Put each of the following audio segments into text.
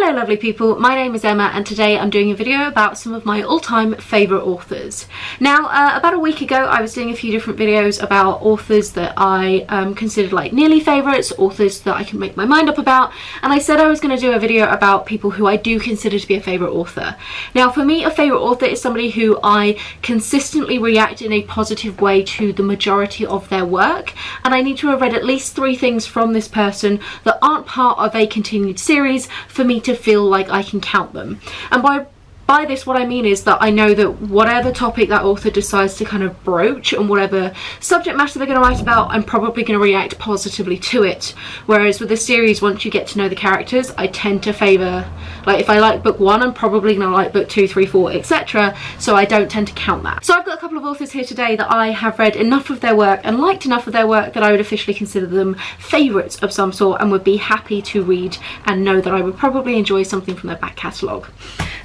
Hello lovely people, my name is Emma and today I'm doing a video about some of my all-time favourite authors. Now about a week ago I was doing a few different videos about authors that I considered like nearly favourites, authors that I can make my mind up about, and I said I was going to do a video about people who I do consider to be a favourite author. Now for me a favourite author is somebody who I consistently react in a positive way to the majority of their work, and I need to have read at least 3 things from this person that aren't part of a continued series for me to feel like I can count them. And by this what I mean is that I know that whatever topic that author decides to kind of broach and whatever subject matter they're going to write about, I'm probably going to react positively to it. Whereas with a series, once you get to know the characters, I tend to favour, like if I like book 1, I'm probably going to like book 2, 3, 4, etc. So I don't tend to count that. So I've got a couple of authors here today that I have read enough of their work and liked enough of their work that I would officially consider them favourites of some sort and would be happy to read and know that I would probably enjoy something from their back catalogue.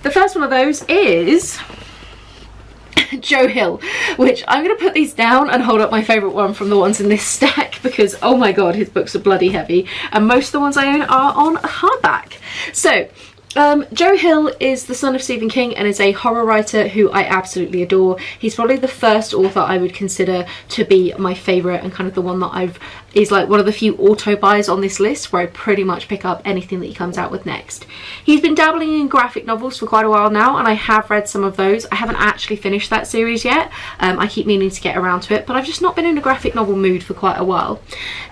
The first one of those is Joe Hill, which I'm going to put these down and hold up my favourite one from the ones in this stack because oh my god, his books are bloody heavy and most of the ones I own are on hardback. So Joe Hill is the son of Stephen King and is a horror writer who I absolutely adore. He's probably the first author I would consider to be my favourite and kind of the one that is like one of the few auto buys on this list where I pretty much pick up anything that he comes out with next. He's been dabbling in graphic novels for quite a while now and I have read some of those. I haven't actually finished that series yet. I keep meaning to get around to it, but I've just not been in a graphic novel mood for quite a while.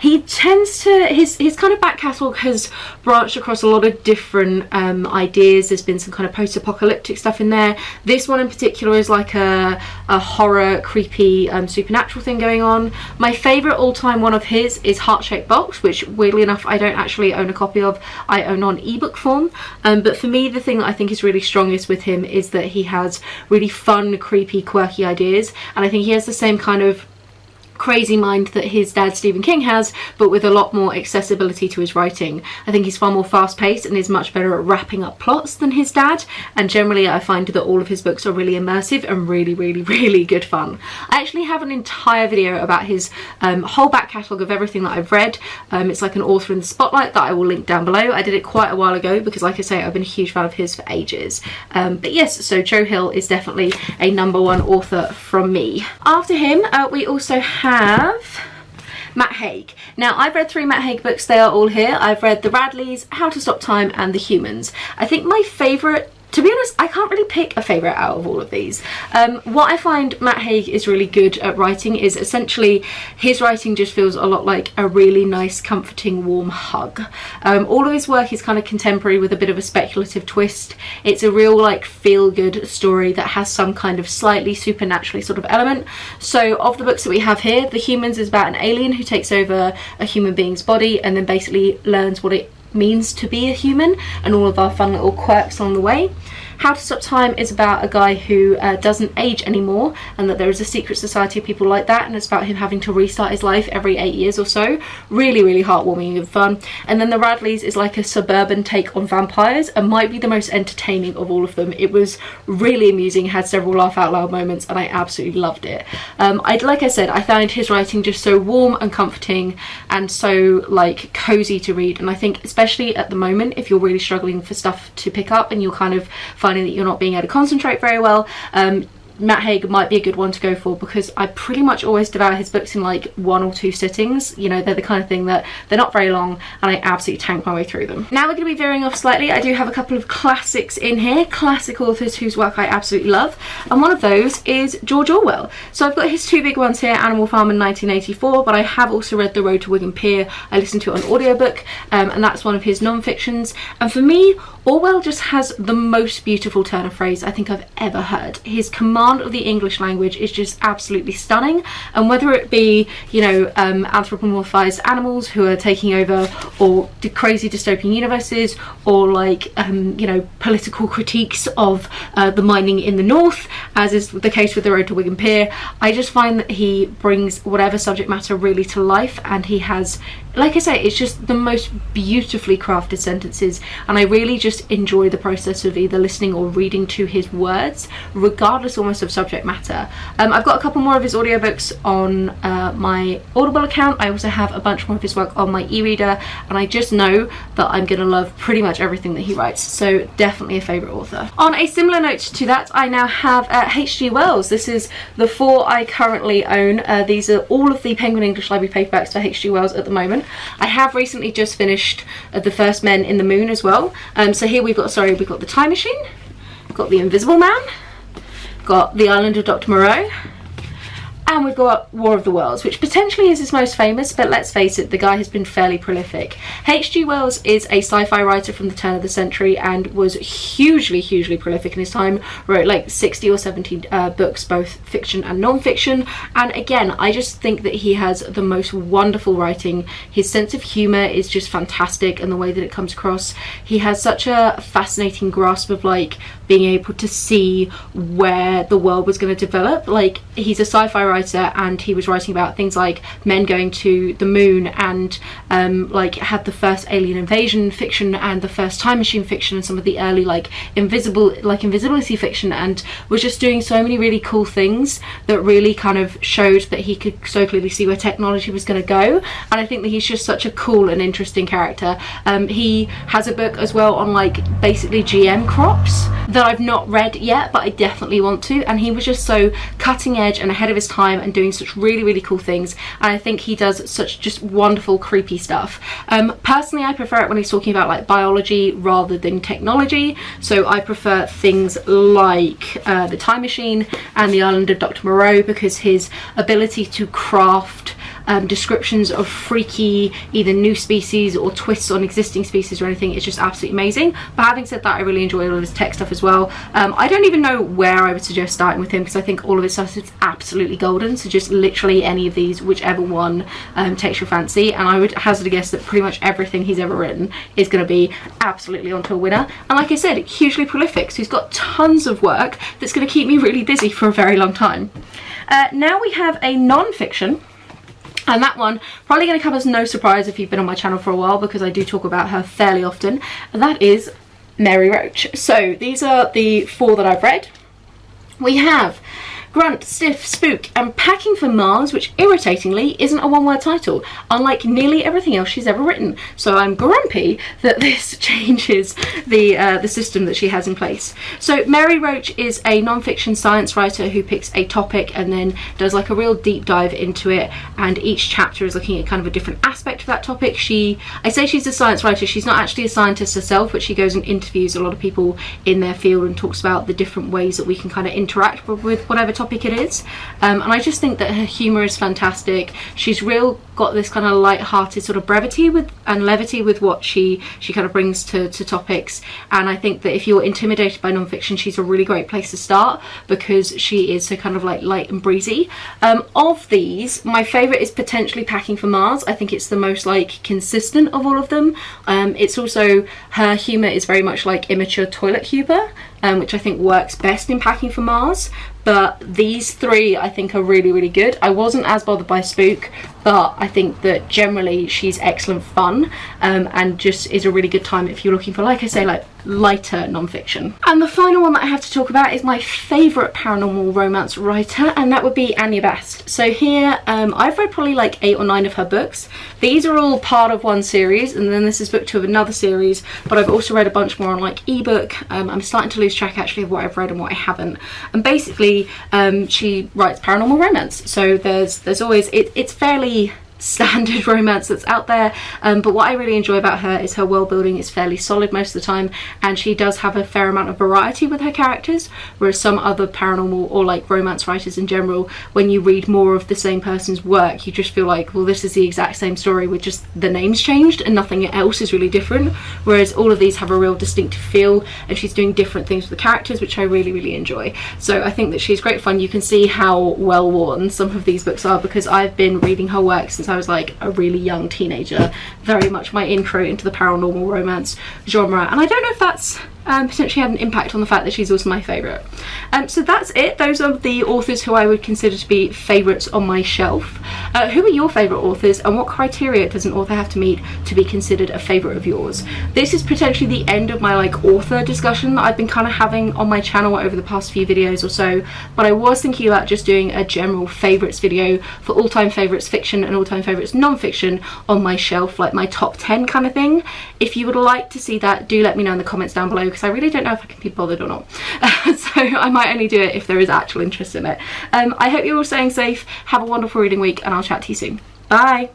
He tends to, his kind of back catalogue has branched across a lot of different ideas. There's been some kind of post-apocalyptic stuff in there. This one in particular is like a horror, creepy, supernatural thing going on. My favourite all-time one of his is Heart-Shaped Box, which weirdly enough I don't actually own a copy of. I own on ebook form, but for me the thing that I think is really strongest with him is that he has really fun, creepy, quirky ideas, and I think he has the same kind of crazy mind that his dad Stephen King has, but with a lot more accessibility to his writing. I think he's far more fast-paced and is much better at wrapping up plots than his dad, and generally I find that all of his books are really immersive and really good fun. I actually have an entire video about his whole back catalogue of everything that I've read. It's like an author in the spotlight that I will link down below. I did it quite a while ago because like I say I've been a huge fan of his for ages. But yes, so Joe Hill is definitely a #1 author from me. After him we also have Matt Haig. Now I've read 3 Matt Haig books, they are all here. I've read The Radleys, How to Stop Time and The Humans. I think my favourite, to be honest, I can't really pick a favourite out of all of these. What I find Matt Haig is really good at writing is essentially his writing just feels a lot like a really nice, comforting, warm hug. All of his work is kind of contemporary with a bit of a speculative twist. It's a real like feel-good story that has some kind of slightly supernaturally sort of element. So of the books that we have here, The Humans is about an alien who takes over a human being's body and then basically learns what it means to be a human and all of our fun little quirks along the way. How to Stop Time is about a guy who doesn't age anymore and that there is a secret society of people like that, and it's about him having to restart his life every 8 years or so. Really heartwarming and fun. And then The Radleys is like a suburban take on vampires and might be the most entertaining of all of them. It was really amusing, had several laugh out loud moments and I absolutely loved it. Like I said, I find his writing just so warm and comforting and so like cozy to read, and I think especially at the moment if you're really struggling for stuff to pick up and you're kind of finding that you're not being able to concentrate very well, Matt Haig might be a good one to go for because I pretty much always devour his books in like 1 or 2 sittings. You know, they're the kind of thing that they're not very long and I absolutely tank my way through them. Now we're going to be veering off slightly. I do have a couple of classics in here, classic authors whose work I absolutely love, and one of those is George Orwell. So I've got his 2 big ones here, Animal Farm in 1984, but I have also read The Road to Wigan Pier. I listened to it on audiobook, and that's one of his non-fictions, and for me Orwell just has the most beautiful turn of phrase I think I've ever heard. His command of the English language is just absolutely stunning, and whether it be, you know, anthropomorphized animals who are taking over, or crazy dystopian universes, or like you know, political critiques of the mining in the north, as is the case with The Road to Wigan Pier, I just find that he brings whatever subject matter really to life, and he has, like I say, it's just the most beautifully crafted sentences, and I really just enjoy the process of either listening or reading to his words, regardless almost regardless of subject matter. I've got a couple more of his audiobooks on my Audible account. I also have a bunch more of his work on my e-reader, and I just know that I'm gonna love pretty much everything that he writes, so definitely a favourite author. On a similar note to that, I now have H.G. Wells. This is the 4 I currently own. These are all of the Penguin English Library paperbacks for H.G. Wells at the moment. I have recently just finished The First Men in the Moon as well. So here we've got The Time Machine, we've got The Invisible Man, got The Island of Dr. Moreau, and we've got War of the Worlds, which potentially is his most famous, but let's face it, the guy has been fairly prolific. H.G. Wells is a sci-fi writer from the turn of the century and was hugely prolific in his time. Wrote like 60 or 70 books, both fiction and non-fiction, and again, I just think that he has the most wonderful writing. His sense of humour is just fantastic, and the way that it comes across. He has such a fascinating grasp of like being able to see where the world was going to develop. Like, he's a sci-fi writer, and he was writing about things like men going to the moon, and like had the first alien invasion fiction and the first time machine fiction and some of the early like invisibility fiction, and was just doing so many really cool things that really kind of showed that he could so clearly see where technology was going to go. And I think that he's just such a cool and interesting character. He has a book as well on like basically GM crops that I've not read yet, but I definitely want to, and he was just so cutting edge and ahead of his time and doing such really cool things, and I think he does such just wonderful creepy stuff. Personally, I prefer it when he's talking about like biology rather than technology, so I prefer things like The Time Machine and The Island of Dr. Moreau, because his ability to craft descriptions of freaky either new species or twists on existing species or anything is just absolutely amazing. But having said that, I really enjoy all of his tech stuff as well. I don't even know where I would suggest starting with him, because I think all of his stuff is absolutely golden, so just literally any of these, whichever one takes your fancy, and I would hazard a guess that pretty much everything he's ever written is going to be absolutely onto a winner. And like I said, hugely prolific, so he's got tons of work that's going to keep me really busy for a very long time. Now we have a non-fiction, and that one probably going to come as no surprise if you've been on my channel for a while, because I do talk about her fairly often, and that is Mary Roach. So these are the 4 that I've read. We have Grunt, Stiff, Spook, and Packing for Mars, which irritatingly isn't a one-word title, unlike nearly everything else she's ever written. So I'm grumpy that this changes the system that she has in place. So Mary Roach is a non-fiction science writer who picks a topic and then does like a real deep dive into it, and each chapter is looking at kind of a different aspect of that topic. I say she's a science writer, she's not actually a scientist herself, but she goes and interviews a lot of people in their field and talks about the different ways that we can kind of interact with whatever topic it is, and I just think that her humour is fantastic. She's got this kind of light-hearted sort of brevity and levity with what she kind of brings to topics, and I think that if you're intimidated by non-fiction, she's a really great place to start, because she is so kind of like light and breezy. Of these, my favourite is potentially Packing for Mars. I think it's the most like consistent of all of them. It's also, her humour is very much like immature toilet humour, which I think works best in Packing for Mars. But these 3 I think are really good. I wasn't as bothered by Spook, but I think that generally she's excellent fun, and just is a really good time if you're looking for, like I say, like lighter non-fiction. And the final one that I have to talk about is my favourite paranormal romance writer, and that would be Anya Bast. So here, I've read probably like 8 or 9 of her books. These are all part of one series, and then this is book 2 of another series, but I've also read a bunch more on like ebook. I'm starting to lose track actually of what I've read and what I haven't. And basically she writes paranormal romance, so there's always, it's fairly standard romance that's out there, but what I really enjoy about her is her world building is fairly solid most of the time, and she does have a fair amount of variety with her characters, whereas some other paranormal or like romance writers in general, when you read more of the same person's work, you just feel like, well, this is the exact same story with just the names changed and nothing else is really different, whereas all of these have a real distinctive feel, and she's doing different things with the characters, which I really enjoy. So I think that she's great fun. You can see how well worn some of these books are, because I've been reading her work since I was like a really young teenager, very much my intro into the paranormal romance genre, and I don't know if that's potentially had an impact on the fact that she's also my favourite. So that's it. Those are the authors who I would consider to be favourites on my shelf. Who are your favourite authors, and what criteria does an author have to meet to be considered a favourite of yours? This is potentially the end of my like author discussion that I've been kind of having on my channel over the past few videos or so, but I was thinking about just doing a general favourites video for all-time favourites fiction and all-time favourites non-fiction on my shelf, like my top 10 kind of thing. If you would like to see that, do let me know in the comments down below, because I really don't know if I can be bothered or not. So I might only do it if there is actual interest in it. I hope you're all staying safe, have a wonderful reading week, and I'll chat to you soon. Bye!